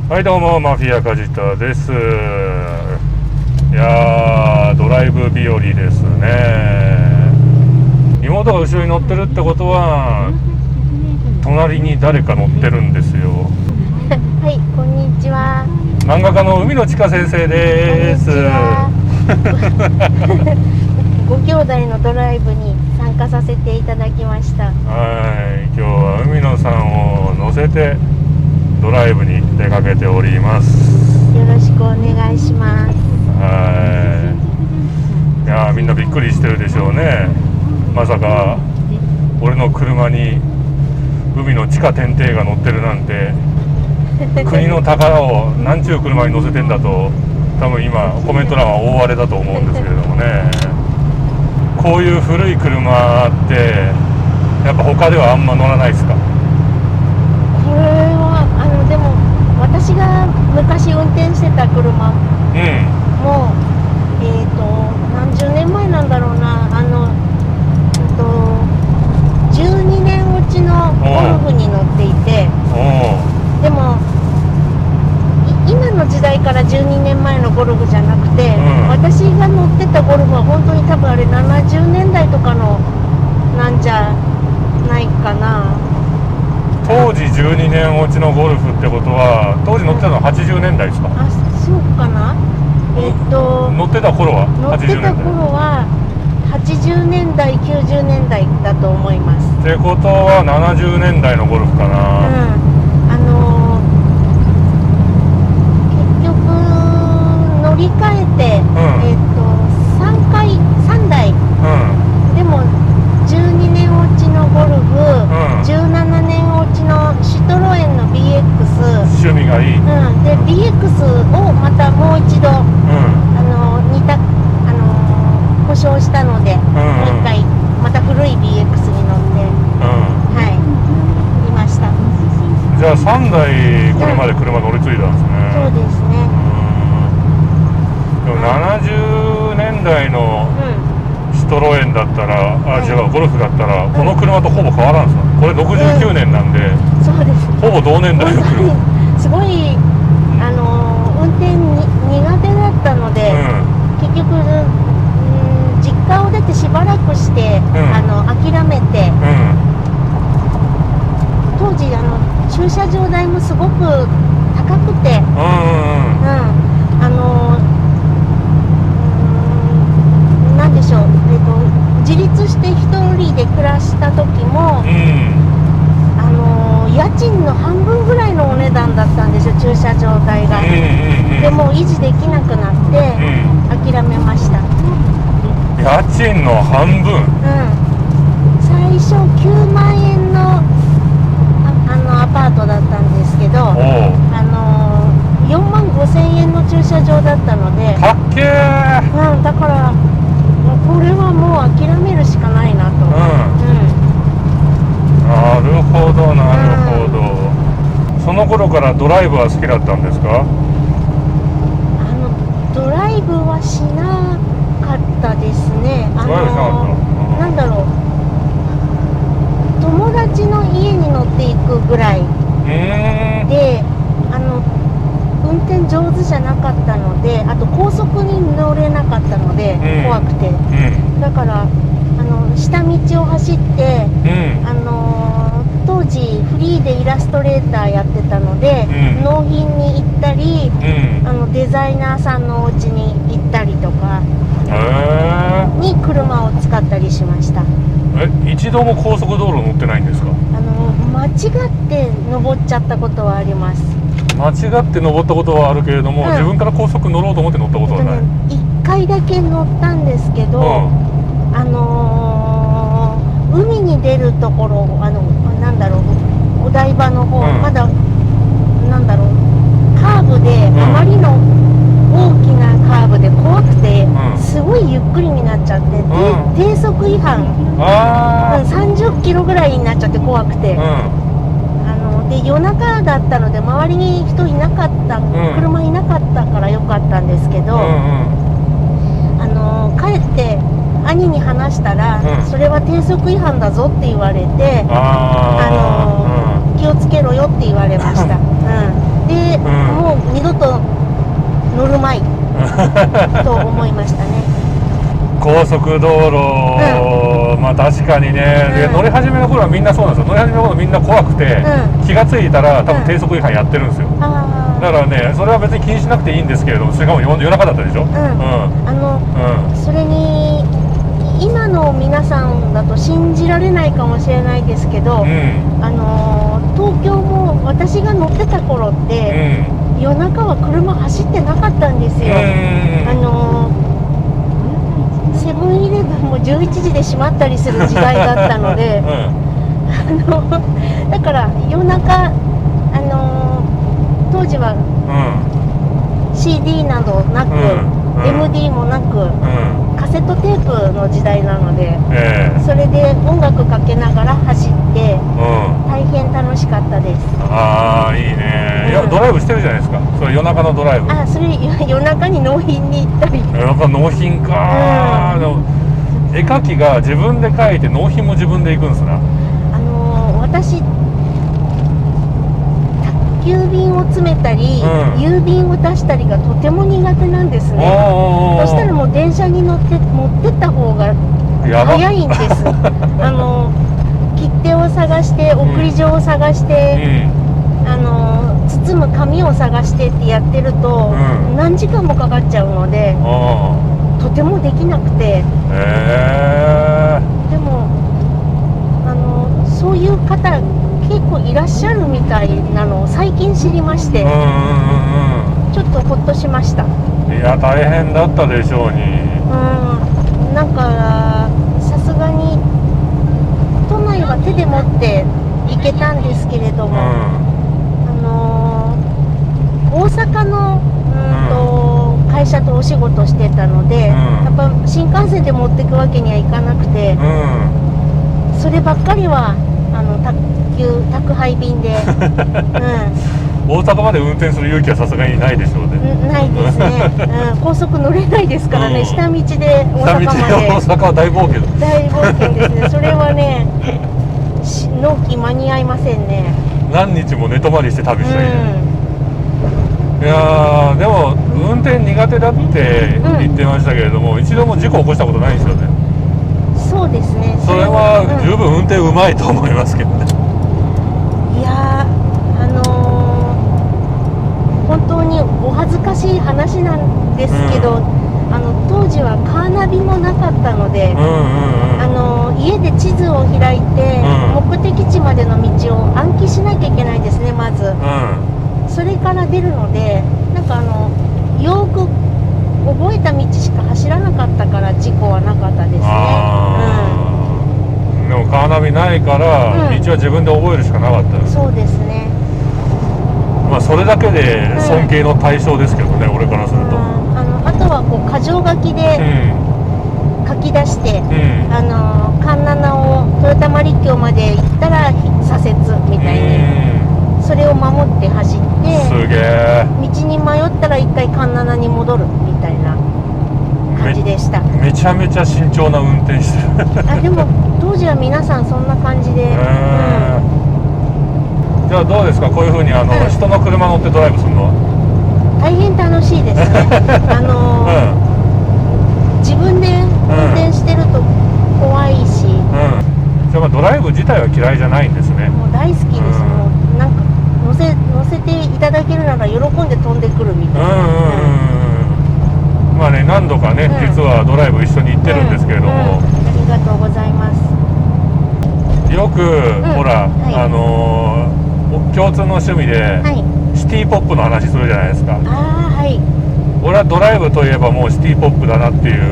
はいどうも、マフィア梶田です。いやー、ドライブ日和ですね。妹が後ろに乗ってるってことは隣に誰か乗ってるんですよ。はい、こんにちは。漫画家の海野千佳先生です。ご兄弟のドライブに参加させていただきました。はい、今日は海野さんを乗せてドライブに出かけております。よろしくお願いします。はい。いやー、みんなびっくりしてるでしょうね。まさか俺の車に海の地下天帝が乗ってるなんて国の宝を何ちゅう車に乗せてんだと多分今コメント欄は大荒れだと思うんですけれどもね。こういう古い車ってやっぱ他ではあんま乗らないですか？これはでも私が昔運転してた車も、何十年前なんだろうな、12年落ちのゴルフに乗っていて、でも今の時代から12年前のゴルフじゃなくて、私が乗ってたゴルフは本当に多分あれ70年代とかのなんじゃないかな。当時12年落ちのゴルフってことは当時乗ってたのは80年代ですか？あ、そうかな。乗ってた頃は乗って80年代。た頃は80年代90年代だと思います。ってことは70年代のゴルフかな。結局乗り換えて、3台、でも12年落ちのゴルフ、17年落ちのシトロエンの BX、 趣味がいい、で BX をまたもう一度、似た故障したので、もう一回また古い BX に乗って、いました。じゃあ3台これまで車乗り継いだんですね。そうですね。でも70年代のシトロエンだったら、違う、ゴルフだったらこの車とほぼ変わらんすか？これ69年なんで、そうです。ほぼ同年代の車。すごい運転に苦手だったので、結局実家を出てしばらくして、諦めて、当時駐車場代もすごく高くて、なんでしょう、自立して一人で暮らした時も、家賃の半分ぐらいのお値段だったんですよ、駐車場代が。でも維持できなくなって諦めました。家賃の半分？最初9万円のアパートだったんですけど、4万5千円の駐車場だったので、かっけー。だからこれはもう諦めるしかないなと。なるほどなるほど。その頃からドライブは好きだったんですか？ドライブはしなかったですね。ドライブしなかった？なんだろう、友達の家に乗っていくぐらいで、運転上手じゃなかったので、あと高速に乗れなかったので、怖くて、だから下道を走って、当時フリーでイラストレーターやってたので、納品に行ったり、デザイナーさんのお家に行ったりとかに車を使ったりしました。一度も高速道路乗ってないんですか？間違って登っちゃったことはあります。間違って登ったことはあるけれども、自分から高速乗ろうと思って乗ったことはない。1回だけ乗ったんですけど、海に出るところ、なんだろう、お台場の方、まだなんだろう、カーブで、あまりの大きなカーブで怖くて、すごいゆっくりになっちゃって、低速違反、30キロぐらいになっちゃって怖くて、で夜中だったので周りに人いなかった、車いなかったからよかったんですけど、帰って兄に話したら、それは低速違反だぞって言われて、気をつけろよって言われました。で、も乗るまいと思いましたね。高速道路、まあ確かにね、で乗り始めの頃はみんなそうなんですよ。乗り始めの頃みんな怖くて、気がついたら多分低速違反やってるんですよ。だからね、それは別に気にしなくていいんですけれども、しかも夜中だったでしょ。それに今の皆さんだと信じられないかもしれないですけど、東京も私が乗ってた頃って、夜中は車走ってなかったんですよ。セブンイレブンも11時で閉まったりする時代だったので、だから夜中、当時は、CD などなく、MD もなく、カセットテープの時代なので、それで音楽かけながら走って、大変楽しかったです。ああ、いいね。いや、ドライブしてるじゃないですか。それ夜中のドライブ。それ夜中に納品に行ったり。夜中納品か。でも絵描きが自分で描いて納品も自分で行くんですな。私宅急便を詰めたり、郵便を出したりがとても苦手なんですね。そしたらもう電車に乗って持ってった方が早いんです。切手を探して送り状を探して、包む紙を探してってやってると、何時間もかかっちゃうので、とてもできなくて。でもそういう方結構いらっしゃるみたいなのを最近知りまして、ちょっとほっとしました。いや、大変だったでしょうに。なんかさすがに都内は手で持って行けたんですけれども、大阪の会社とお仕事してたので、やっぱ新幹線で持っていくわけにはいかなくて、そればっかりは宅配便で、大阪まで運転する勇気はさすがにないでしょうね。ないですね。高速乗れないですからね。下道で大阪まで。大阪は大冒険。大冒険ですね。それはね、納期間に合いませんね。何日も寝泊まりして旅したり。いやでも運転苦手だって言ってましたけれども、一度も事故起こしたことないんですよね。そうですね。それは十分運転うまいと思いますけどね。いや本当にお恥ずかしい話なんですけど、当時はカーナビもなかったので、家で地図を開いて、目的地までの道を暗記しなきゃいけないですね、まず。それから出るので、なんかよく覚えた道しか走らなかったから事故はなかったですね。でもカーナビないから、道は自分で覚えるしかなかった。そうですね。まあそれだけで尊敬の対象ですけどね、俺からすると。あとはこう箇条書きで書き出して、環七を豊玉陸橋まで行ったら左折みたいに。それを守って走って、すげえ。道に迷ったら一回環七に戻るみたいな感じでした。めちゃめちゃ慎重な運転してる。でも当時は皆さんそんな感じで。じゃあどうですか、こういうふうに人の車乗ってドライブするのは。大変楽しいですね。自分で運転してると怖いし、じゃあドライブ自体は嫌いじゃないんですね。もう大好きです。もうなんか乗せていただけるなら喜んで飛んでくるみたいな。まあね、何度かね、実はドライブ一緒に行ってるんですけれども、ありがとうございます。よく、ほら、共通の趣味で、シティポップの話するじゃないですか。俺はドライブといえばもうシティポップだなっていう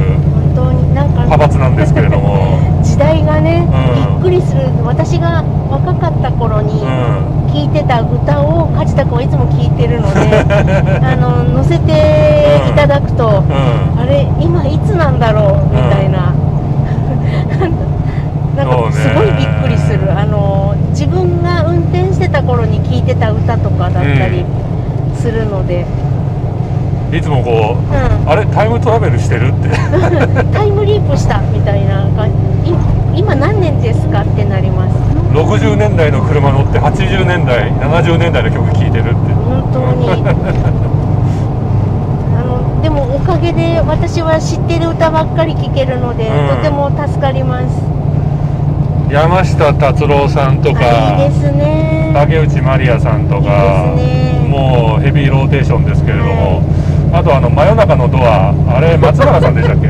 本当になんか派閥なんですけれども時代がね、びっくりする。私が若かった頃に聴いてた歌を梶田君はいつも聴いてるので乗せていただくと、あれ今いつなんだろうみたいななんかすごいびっくりする。自分が運転してた頃に聴いてた歌とかだったりするので、いつもこう、あれタイムトラベルしてるってタイムリープしたみたいな感じ。今何年ですかってなります。60年代の車乗って80年代70年代の曲聴いてるって。本当にげで私は知ってる歌ばっかり聴けるので、うんとても助かります。山下達郎さんとか、いいですね。竹内まりやさんとか、いいですね。もうヘビーローテーションですけれども、あと真夜中のドア、あれ松原さんでしたっけ？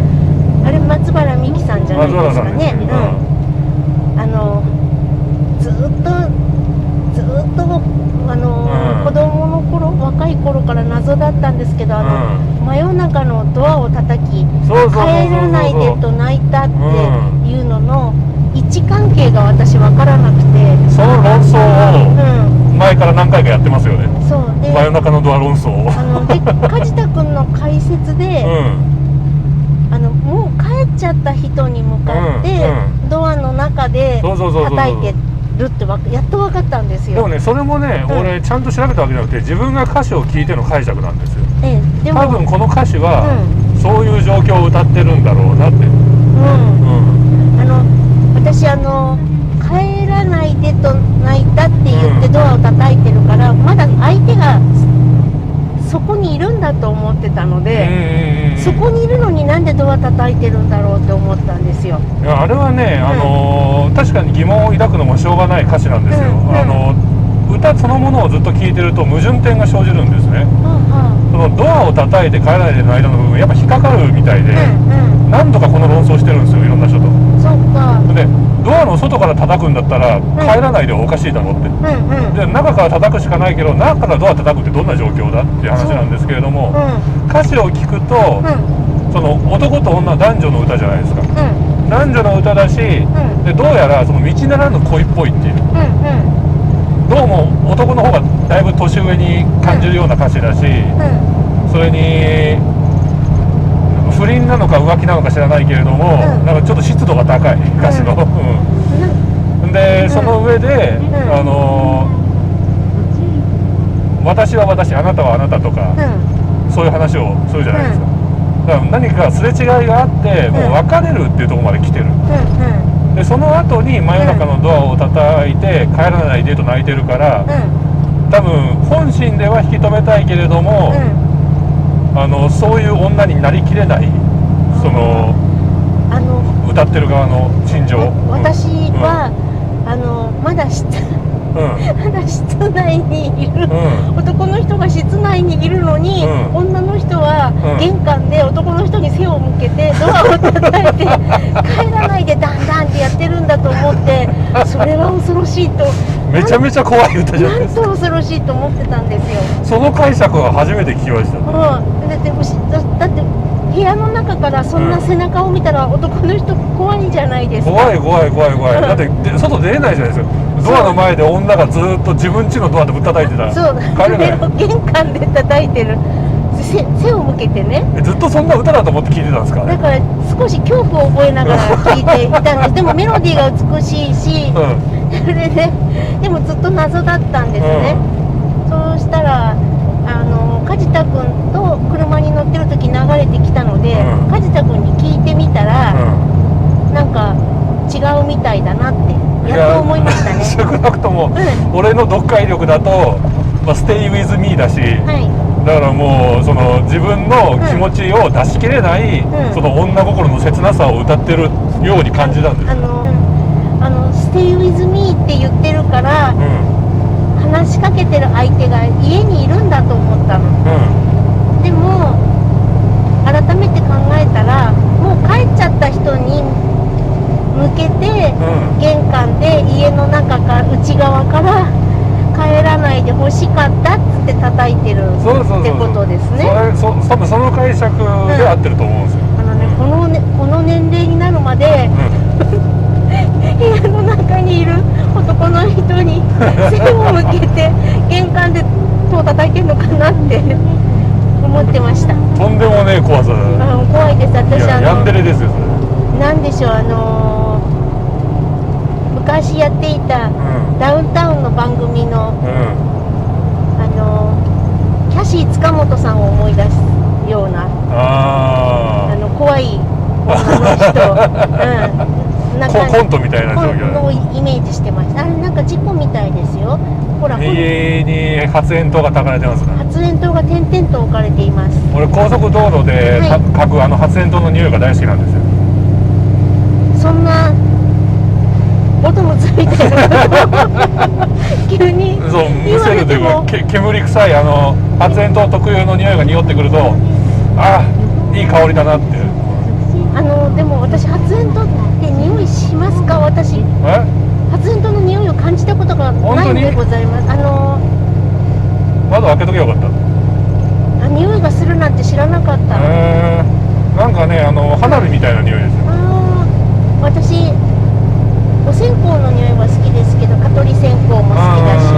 あれ松原美樹さんじゃないですかね。ずっと子供の頃、若い頃から謎だったんですけど、真夜中のドアを叩き、帰らないでと泣いたっていうのの位置関係が私分からなくて、その論争を前から何回かやってますよね。そうで、真夜中のドア論争を。で梶田君の解説で、もう帰っちゃった人に向かって、ドアの中で叩いてるってやっと分かったんですよ。でもね、それもね、俺ちゃんと調べたわけじゃなくて、自分が歌詞を聞いての解釈なんですよ。でも多分この歌詞は、そういう状況を歌ってるんだろうなって。私帰らないでと泣いたって言ってドアを叩いてるから、まだ相手がそこにいるんだと思ってたので、そこにいるのになんでドア叩いてるんだろうって思ったんですよ。いや、あれはね、確かに疑問を抱くのもしょうがない歌詞なんですよ。歌そのものをずっと聴いてると矛盾点が生じるんですね。そのドアを叩いて帰らないでの間の部分やっぱ引っかかるみたいで、何度かこの論争してるんですよ、いろんな人と。そうか。でドアの外から叩くんだったら帰らないではおかしいだろうって、で中から叩くしかないけど、中からドア叩くってどんな状況だっていう話なんですけれども、歌詞を聞くと、その男と女、男女の歌じゃないですか。男女の歌だし、でどうやらその道ならぬ恋っぽいっていう、どうも男の方がだいぶ年上に感じるような歌詞だし、それに不倫なのか浮気なのか知らないけれども、なんかちょっと湿度が高い歌詞の、でその上で、私は私、あなたはあなたとか、そういう話をするじゃないですか。だから何かすれ違いがあってもう別れるっていうところまで来てる。でその後に真夜中のドアを叩いて帰らないでと泣いてるから、多分本心では引き止めたいけれども、そういう女になりきれない、その歌ってる側の心情。私は、まだ室内にいる、男の人が室内にいるのに、女の人は玄関で男の人に背を向けてドアを叩いて帰らないでダンダンってやってるんだと思って、それは恐ろしいと、めちゃめちゃ怖い歌じゃないですか。なんと恐ろしいと思ってたんですよ。その解釈は初めて聞きました。だって部屋の中からそんな背中を見たら男の人怖いじゃないですか。怖いだって外出れないじゃないですか。ドアの前で女がずっと自分家のドアでぶったたいてたら帰れない。玄関で叩いてる、背を向けてね。ずっとそんな歌だと思って聞いてたんですか？だから少し恐怖を覚えながら聞いていたんです。でもメロディーが美しいし、それででもずっと謎だったんですね。そうしたら梶田君と車に乗ってる時流れてきたので、梶田君に聞いてみたら、なんか違うみたいだなってやっと思いましたね。少なくとも、俺の読解力だと、Stay with me だし、だからもうその自分の気持ちを出し切れない、その女心の切なさを歌ってるように感じたんです。Stay with me って言ってるから、話しかけてる相手が家にいるんだと思ったの。でも改めて考えたら、もう帰っちゃった人に向けて、玄関で家の中から内側から帰らないで欲しかったっつって叩いてるってことですね。多分その解釈で合ってると思うんですよ。この年齢になるまで、部屋の中にいる男の人に背を向けて玄関で戸を叩いてるのかなって思ってました。とんでもねえ怖さだ。怖いです。私ヤンデレですよそれ。なんでしょう、昔やっていたダウンタウンの番組の、キャシー塚本さんを思い出すような、怖い女の人、な感じコントみたいな状況のイメージしてました。あれなんか事故みたいですよ。ほら、右に発煙筒が焚かれてますね。発煙筒が点々と置かれています。俺高速道路ではい嗅ぐ発煙筒の匂いが大好きなんですよ。そんなボトムついてる急にそう、む言わせるというれてもか煙臭い発煙筒特有の匂いが匂ってくると、ああいい香りだなって。でも私発煙筒って匂いしますか？私え、発煙筒の匂いを感じたことがないんでございます。窓開けとけばよかった。匂いがするなんて知らなかった。なんかね、花火みたいな匂いですよ。私お線香の匂いは好きですけど、蚊取り線香も好きだし。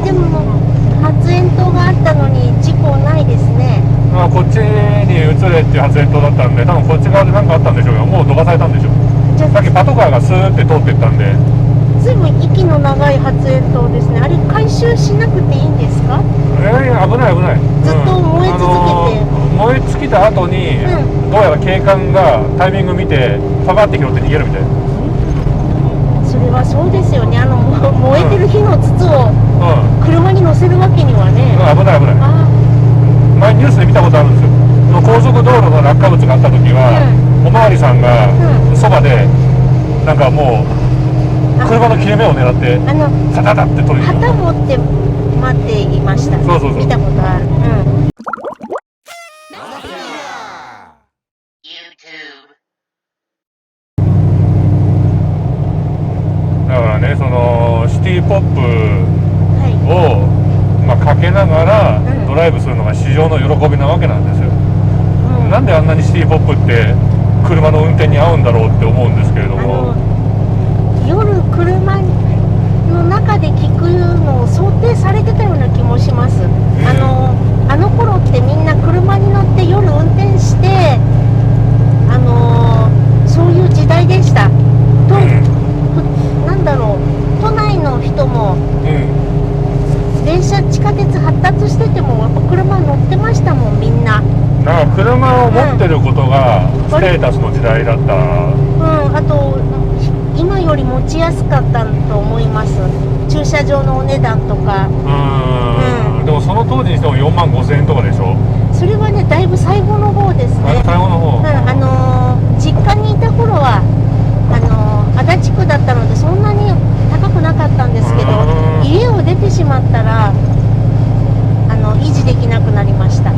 でも発煙筒があったのに事故ないですね。こっちに移れっていう発煙筒だったんで、多分こっち側で何かあったんでしょうけど、もうどかされたんでしょう。じゃさっきパトカーがスーって通ってったんで。ずいぶん息の長い発煙筒ですね。あれ回収しなくていいんですか？危ない危ない。ずっと燃え続けて、燃え尽きた後に、どうやら警官がタイミング見てパカって拾って逃げるみたいな。それはそうですよね。燃えてる火の筒を車に乗せるわけにはね。危ない危ない。前ニュースで見たことあるんですよ。高速道路の落下物があった時は、おまわりさんがそばでなんかもう車の切れ目を狙ってタタタって取りに行く。旗持って待っていました。そうそうそう、見たことある。だからね、そのシティポップを、かけながらドライブするのが市場の喜びなわけなんですよ。なんであんなにシティポップって車の運転に合うんだろうって思うんですけれども、夜車の中で聞くのを想定されてたような気もします。あの頃ってみんな車に乗って夜運転してそういう時代でしたと、なんだろう、都内の人も、電車地下鉄発達しててもやっぱ車乗ってましたもん、みんな。なんか車を持ってることがステータスの時代だった。あと今より持ちやすかったと思います。駐車場のお値段とか。でもその当時にしても4万5千円とかでしょ。それはね、だいぶ最後の方ですね。最後の方。実家にいた頃は足立区だったのでそんなに高くなかったんですけど、家を出てしまったら維持できなくなりました。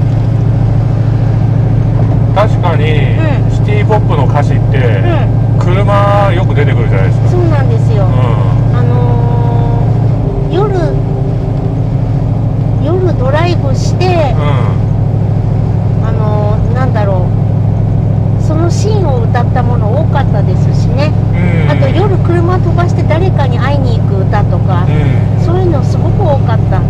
確かに、シティポップの歌詞って、車よく出てくるじゃないですか。そうなんですよ。夜ドライブして、なんだろう、そのシーンを歌ったもの多かったですしね。あと夜車飛ばして誰かに会いに行く歌とか、そういうのすごく多かった。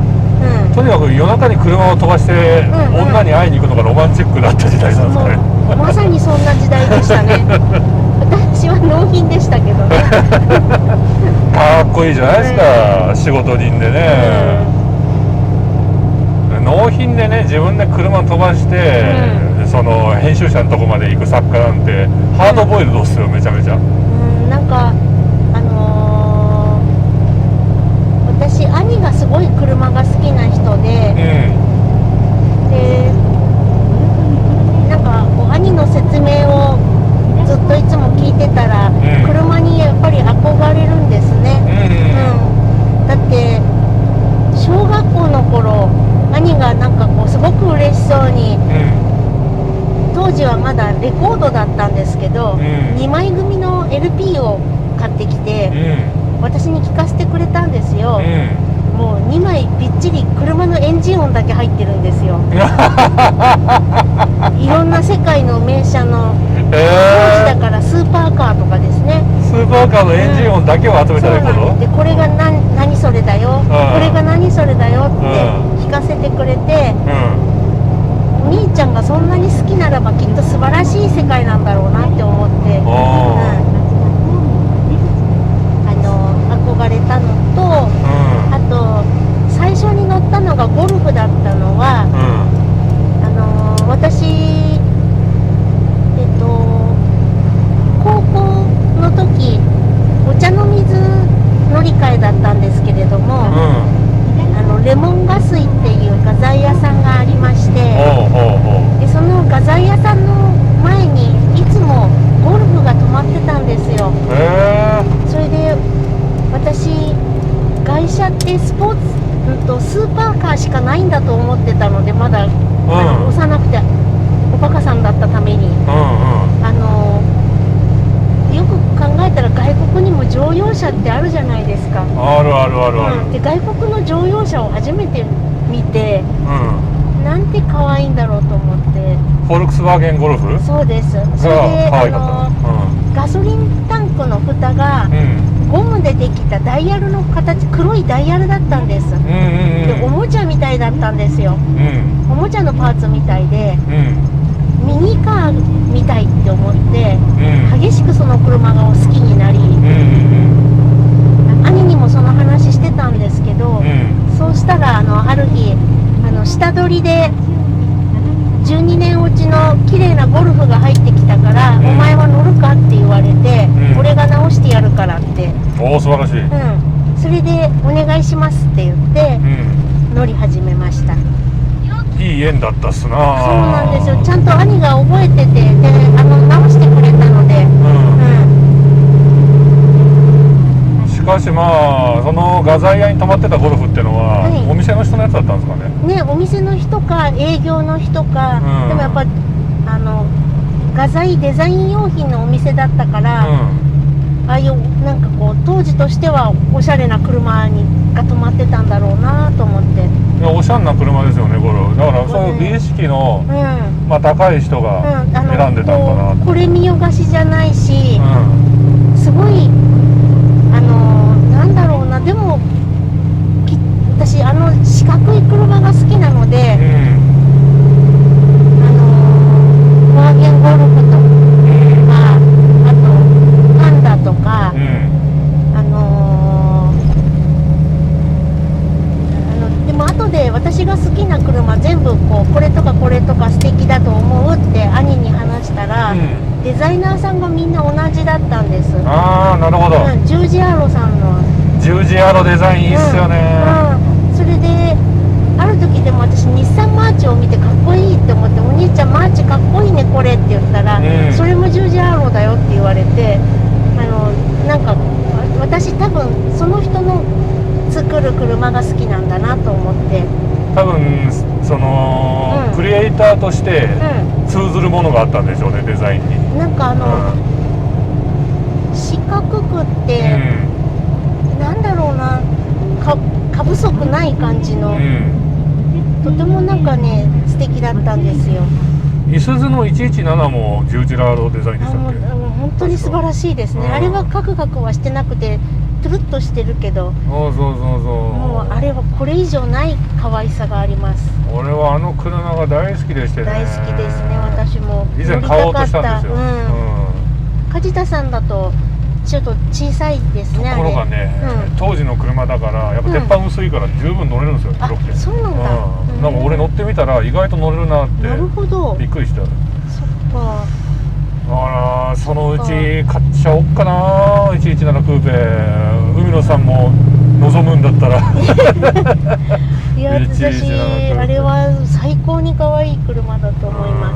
とにかく夜中に車を飛ばして、女に会いに行くのがロマンチックだった時代なんですかね。まさにそんな時代でしたね。私は納品でしたけどね。かっこいいじゃないですか、仕事人でね。納品でね、自分で車飛ばして、その編集者のとこまで行く作家なんてハードボイルドっすよ、めちゃめちゃ。なんか私兄がすごい車が好きな人で、なんか兄の説明をずっといつも聞いてたら、車にやっぱり憧れるんですね。だって小学校の頃兄がなんかこうすごく嬉しそうに、当時はまだレコードだったんですけど、2枚組の LP を買ってきて、私に聴かせてくれたんですよ。もう2枚びっちり車のエンジン音だけ入ってるんですよ。いろんな世界の名車の、当時だからスーパーカーとかですね。スーパーカーのエンジン音だけを集めたレコード？でこれが何それだよ、これが何それだよって聞かせてくれて、お兄ちゃんがそんなに好きならばきっと素晴らしい世界なんだろうなって思って、憧れたのと、あと最初に乗ったのがゴルフだったのは、私神車ってスポーツ、スーパーカーしかないんだと思ってたので、まだ、幼くておバカさんだったために、よく考えたら外国にも乗用車ってあるじゃないですか。あるあるあるある。で外国の乗用車を初めて見て、なんて可愛いんだろうと思って。フォルクスワーゲンゴルフ？そうです。それでガソリンタンクの蓋がゴムでできたダイヤルの形、黒いダイヤルだったんです。でおもちゃみたいだったんですよ。おもちゃのパーツみたいで、ミニカーみたいって思って、激しくその車が好きになり、兄にもその話してたんですけど、そうしたらある日下取りで12年落ちの綺麗なゴルフが入ってきたから、お前は乗るかって言われて、俺が直してやるからって。おお、素晴らしい。それでお願いしますって言って、乗り始めました。いい縁だったっすな。そうなんですよ。ちゃんと兄が覚えてて、で直してくれたので。しかしまあその画材屋に泊まってたゴルフっていうのは、お店の人のやつだったんですかね。お店の人か営業の人か、でもやっぱ画材デザイン用品のお店だったから、ああいうなんかこう当時としてはおしゃれな車が止まってたんだろうなと思って。いや、おしゃれな車ですよね、ゴルフ。だからそういう美意識の、まあ高い人が選んでたんかな。これ見よがしじゃないし、すごいなんだろうな、でも私四角い車が好きなので、ワーゲンゴルフとか、あとパンダとか、でも後で私が好きな車全部これとかこれとか素敵だと思うって兄に話したら、デザイナーさんがみんな同じだったんです。ああ、なるほど。ジュージアロさんのジュージアロデザインいいっすよね。それである時でも私日産マーチを見てかっこいいって思って、お兄ちゃんマーチかっこいいねこれって言ったら、それもジュージアロだよって言われて、なんか私多分その人の作る車が好きなんだなと思って。多分その、クリエイターとして通ずるものがあったんでしょうね、デザインに。なんか四角くって、なんだろうな、過不足ない感じの、とてもなんかね素敵だったんですよ。いすゞの117もジュージアロデザインでしたっけ？本当に素晴らしいですね。あれはカクカクはしてなくてトゥルッとしてるけど、もうあれはこれ以上ない可愛さがあります。俺は車が大好きでしてね。大好きですね。私も以前買おうとしたんですよ。梶田さんだとちょっと小さいですね。ところがね、当時の車だからやっぱ鉄板薄いから十分乗れるんですよ、広くて。そうなんだ。なんか俺乗ってみたら意外と乗れるなって。なるほど。びっくりした。そっか。そのうち買っちゃおっかな、117クーペ。海野さんも望むんだったらいや、私あれは最高に可愛い車だと思いま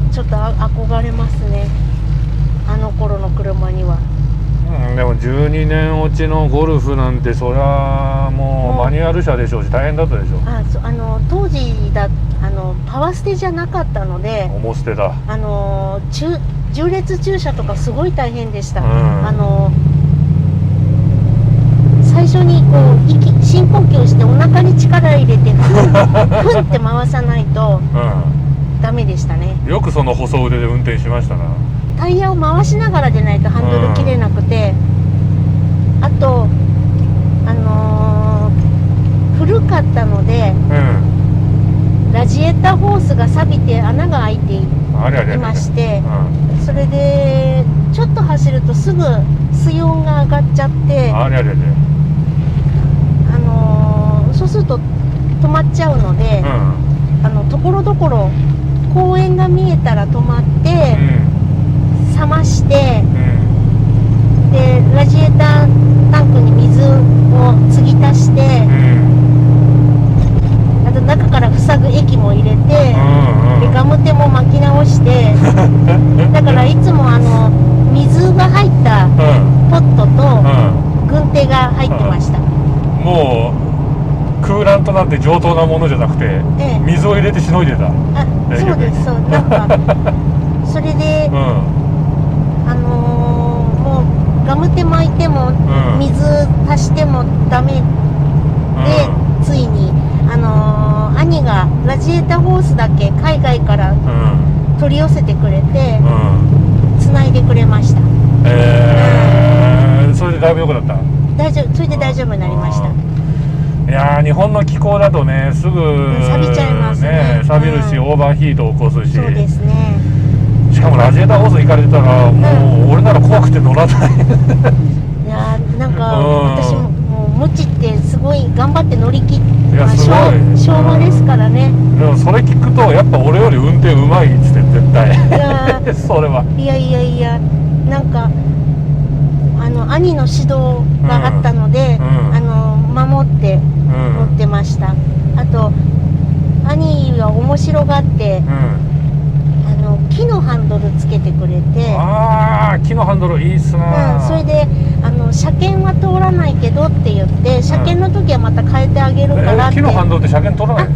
す。ちょっと憧れますね、あの頃の車には。でも12年落ちのゴルフなんてそりゃもうマニュアル車でしょうし大変だったでしょう。当時パワーステじゃなかったので、重捨てだ。縦列駐車とかすごい大変でした。最初に深呼吸してお腹に力入れてふんって回さないとダメでしたね。よくその細腕で運転しましたな。タイヤを回しながらでないとハンドル切れなくて、あと古かったので、ラジエーターホースが錆びて穴が開いていまして、それでちょっと走るとすぐ水温が上がっちゃって、そうすると止まっちゃうので、ところどころ公園が見えたら止まって、冷まして、でラジエータータンクに水を継ぎ足して、あと中から塞ぐ液も入れて、でガムテも巻き直してだからいつも水が入ったポットと軍手が入入ってました。もうクーラントなんて上等なものじゃなくて、ええ、水を入れてしのいでた。あ、そうです。そう、なんかそれで、うん、もうガムテ巻いても、水足してもダメで、ついに兄がラジエーターホースだけ海外から取り寄せてくれて、繋いでくれました。それでだいぶ良くなった。それで大丈夫になりました。いやー、日本の気候だとね、すぐ錆びちゃいますね。錆びるし、オーバーヒートを起こすし。そうですね。しかもラジエーターホース行かれてたら、もう俺なら怖くて乗らない。いやー、なんか私ももう無知ってすごい頑張って乗り切って、昭和ですからね。でもそれ聞くとやっぱ俺より運転うまいっつって絶対。いやそれは。いや、なんか兄の指導があったので、守って乗ってました。あと兄は面白がって、木のハンドルつけてくれて。ああ、木のハンドルいいっすな。それで車検は通らないけどって言って、車検の時はまと変えてあげるからって。木のハンドルって車検通らない？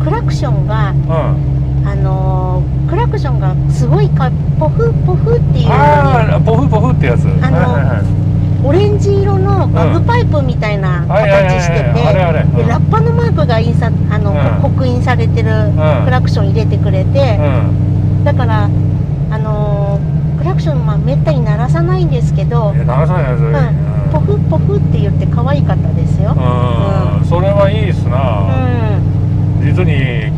クラクションが、クラクションがすごいポフポフっていう、ポフポフってやつ、オレンジ色のバグパイプみたいな形してて、ラッパのマークが刻印されてるクラクション入れてくれて、だからクラクションめったに鳴らさないんですけど、鳴らさないやつ、ポフポフって言って可愛かったですよ。それはいいっすな。実に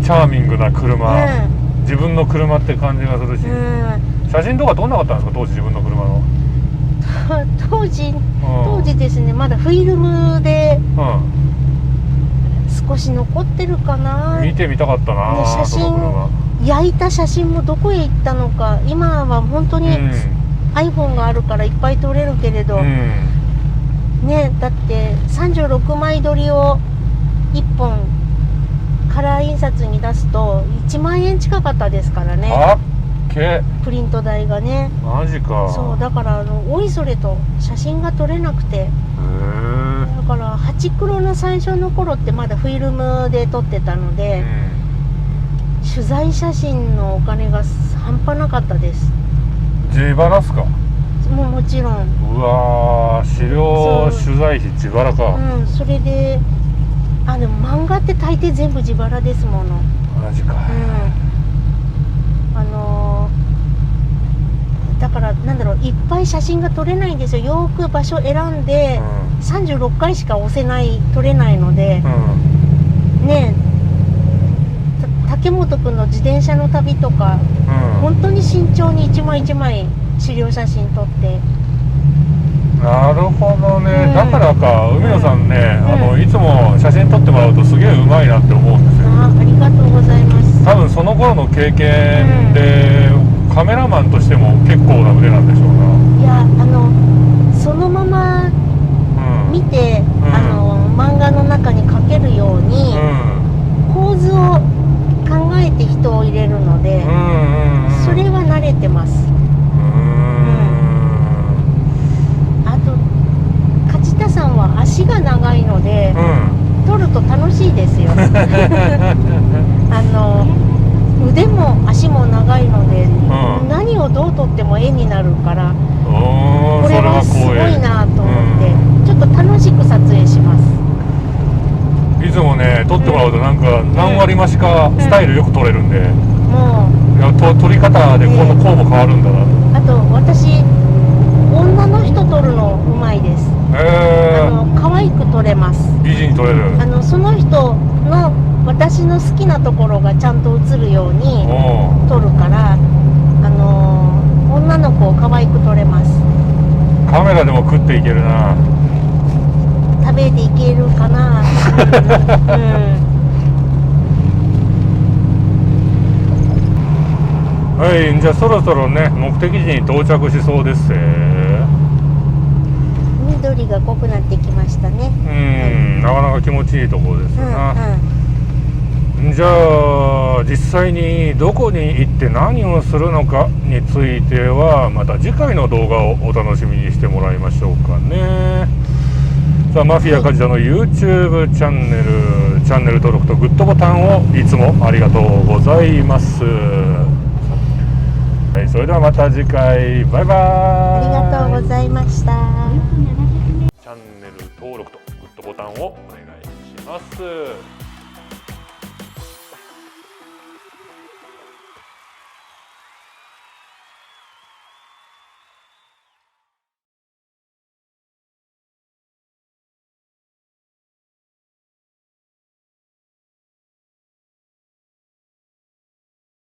チャーミングな車、自分の車って感じがするし、写真とか撮んなかったんですか、当時自分の車の。当時ですね、まだフィルムで少し残ってるかな。見てみたかったな、写真、焼いた写真もどこへ行ったのか。今は本当に iPhone があるからいっぱい撮れるけれど、ね、だって36枚撮りを1本カラー印刷に出すと1万円近かったですからね。プリント代がね。マジか。そうだからおいそれと写真が撮れなくて、だから8クロの最初の頃ってまだフィルムで撮ってたので、取材写真のお金が半端なかったです。自腹っすか？もちろん。うわー、資料取材費自腹か。それででも漫画って大抵全部自腹ですもの。マジか。だからなんだろう、いっぱい写真が撮れないんですよ。よく場所選んで、36回しか押せない、撮れないので、ねえ、竹本くんの自転車の旅とか、本当に慎重に一枚一枚資料写真撮って。なるほどね、だからか、海野さんね、いつも写真撮ってもらうとすげえうまいなって思うんですよ。ありがとうございます。多分その頃の経験で、カメラマンとしても結構な腕なんでしょうな。いや、そのまま見て、漫画の中に描けるように、構図を考えて人を入れるので、それは慣れてます。あと勝田さんは足が長いので、撮ると楽しいですよ。腕も足も長いので、何をどう撮っても絵になるから、これはすごいなと思って、ちょっと楽しく撮影します。いつもね、撮ってもらうとなんか何割増しかスタイルよく撮れるんで、もう撮り方でこうも変わるんだなと。あと私、女の人撮るのうまいです。可愛く撮れます。美人に撮れる。その人の私の好きなところがちゃんと映るように撮るから、女の子を可愛く撮れます。カメラでも食っていけるな。食べていけるかな。はい、じゃあそろそろね、目的地に到着しそうです。緑が濃くなってきましたね。なかなか気持ちいいところですよな。じゃあ実際にどこに行って何をするのかについてはまた次回の動画をお楽しみにしてもらいましょうかね。さあマフィア梶田の YouTube チャンネル登録とグッドボタンをいつもありがとうございます。はい、それではまた次回バイバーイ。ありがとうございました。チャンネル登録とグッドボタンをお願いします。